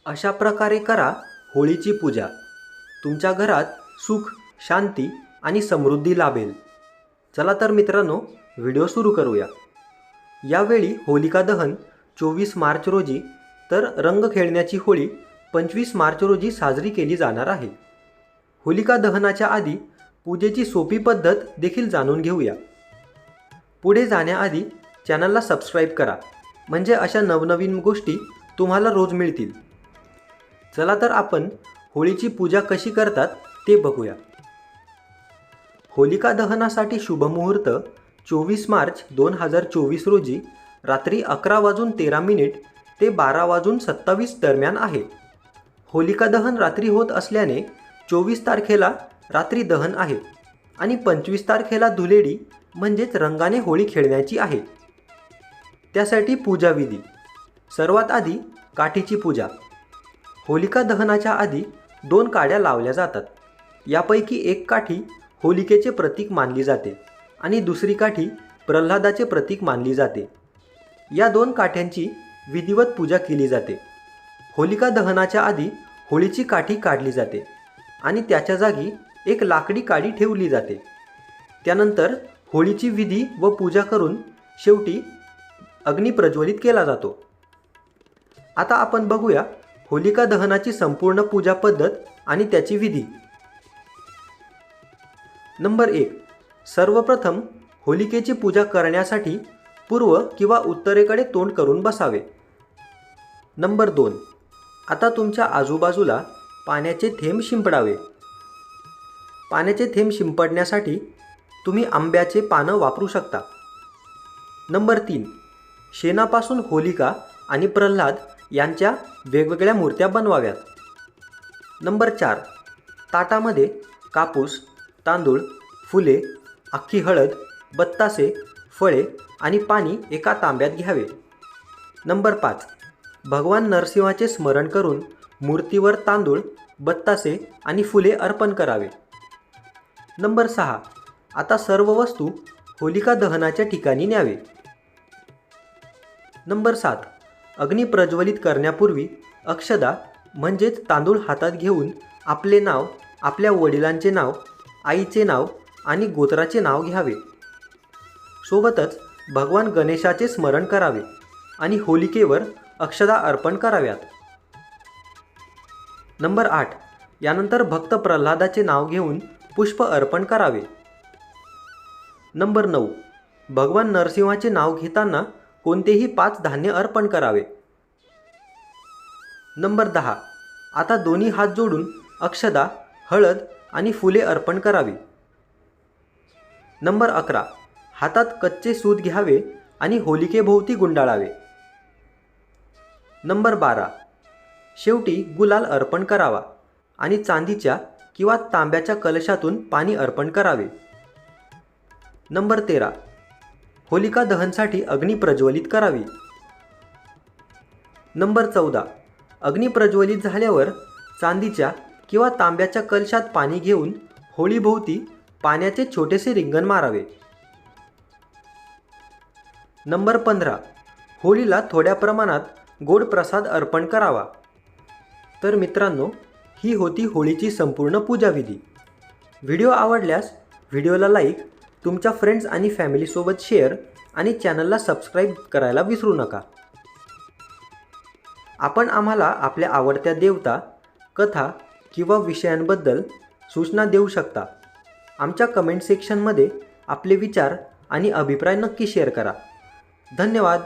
अशा प्रकारे करा होळीची पूजा. तुमच्या घरात सुख, शांती आणि समृद्धी लाभेल. चला तर मित्रांनो, व्हिडिओ सुरू करूया. यावेळी होलिका दहन 24 मार्च रोजी तर रंग खेळण्याची होळी 25 मार्च रोजी साजरी केली जाणार आहे. होलिका दहनाच्या आधी पूजेची सोपी पद्धत देखील जाणून घेऊया. पुढे जाण्याआधी चॅनलला सबस्क्राईब करा, म्हणजे अशा नवनवीन गोष्टी तुम्हाला रोज मिळतील. चला तर आपण होळीची पूजा कशी करतात ते बघूया. होलिका दहनासाठी शुभमुहूर्त 24 मार्च 2024 रोजी रात्री 11:13 ते 12:27 दरम्यान आहे. होलिका दहन रात्री होत असल्याने 24 तारखेला रात्री दहन आहे आणि 25 तारखेला धुलेडी म्हणजेच रंगाने होळी खेळण्याची आहे. त्यासाठी पूजाविधी. सर्वात आधी काठीची पूजा. होलिका दहनाच्या आधी 2 काड्या लावल्या जातात. यापैकी एक काठी होलिकेचे प्रतीक मानली जाते आणि दुसरी काठी प्रल्हादाचे प्रतीक मानली जाते. या 2 काठ्यांची विधिवत पूजा केली जाते. होलिका दहनाच्या आधी होळीची काठी काढली जाते आणि त्याच्या जागी एक लाकडी काडी ठेवली जाते. त्यानंतर होळीची विधी व पूजा करून शेवटी अग्नी प्रज्वलित केला जातो. आता आपण बघूया होलिका दहनाची संपूर्ण पूजा पद्धत आणि त्याची विधी. नंबर 1. सर्वप्रथम होलिकेची पूजा करण्यासाठी पूर्व किंवा उत्तरेकडे तोंड करून बसावे. नंबर 2. आता तुमच्या आजूबाजूला पाण्याचे थेंब शिंपडावे. पाण्याचे थेंब शिंपडण्यासाठी तुम्ही आंब्याचे पानं वापरू शकता. नंबर 3. शेणापासून होलिका आणि प्रल्हाद यांच्या वेगवेगळ्या मूर्त्या बनवाव्यात. नंबर 4. ताटामध्ये कापूस, तांदूळ, फुले, अख्खी हळद, बत्तासे, फळे आणि पाणी एका तांब्यात घ्यावे. नंबर 5. भगवान नरसिंहाचे स्मरण करून मूर्तीवर तांदूळ, बत्तासे आणि फुले अर्पण करावे. नंबर 6. आता सर्व वस्तू होलिका दहनाच्या ठिकाणी न्यावे. नंबर 7. अग्नी प्रज्वलित करण्यापूर्वी अक्षदा म्हणजेच तांदूळ हातात घेऊन आपले नाव, आपल्या वडिलांचे नाव, आईचे नाव आणि गोत्राचे नाव घ्यावे. सोबतच भगवान गणेशाचे स्मरण करावे आणि होलिकेवर अक्षदा अर्पण कराव्यात. नंबर 8. यानंतर भक्त प्रल्हादाचे नाव घेऊन पुष्प अर्पण करावे. नंबर 9. भगवान नरसिंहाचे नाव घेताना कोणतेही 5 धान्य अर्पण करावे. नंबर 10. आता दोन्ही हात जोडून अक्षदा, हळद आणि फुले अर्पण करावी. नंबर 11. हातात कच्चे सूत घ्यावे आणि होलिकेभोवती गुंडाळावे. नंबर 12. शेवटी गुलाल अर्पण करावा आणि चांदीच्या किंवा तांब्याच्या कलशातून पाणी अर्पण करावे. नंबर 13. होलिका दहनसाठी अग्नी प्रज्वलित करावी. नंबर 14. अग्नी प्रज्वलित झाल्यावर चांदीच्या किंवा तांब्याच्या कलशात पाणी घेऊन होळीभोवती पाण्याचे छोटेसे रिंगण मारावे. नंबर 15. होळीला थोड्या प्रमाणात गोड प्रसाद अर्पण करावा. तर मित्रांनो, ही होती होळीची संपूर्ण पूजाविधी. व्हिडिओ आवडल्यास व्हिडिओला लाईक, तुमच्या फ्रेंड्स आणि फॅमिलीसोबत शेअर आणि चॅनलला सबस्क्राईब करायला विसरू नका. आपण आम्हाला आपल्या आवडत्या देवता, कथा किंवा विषयांबद्दल सूचना देऊ शकता. आमच्या कमेंट सेक्शनमध्ये आपले विचार आणि अभिप्राय नक्की शेअर करा. धन्यवाद.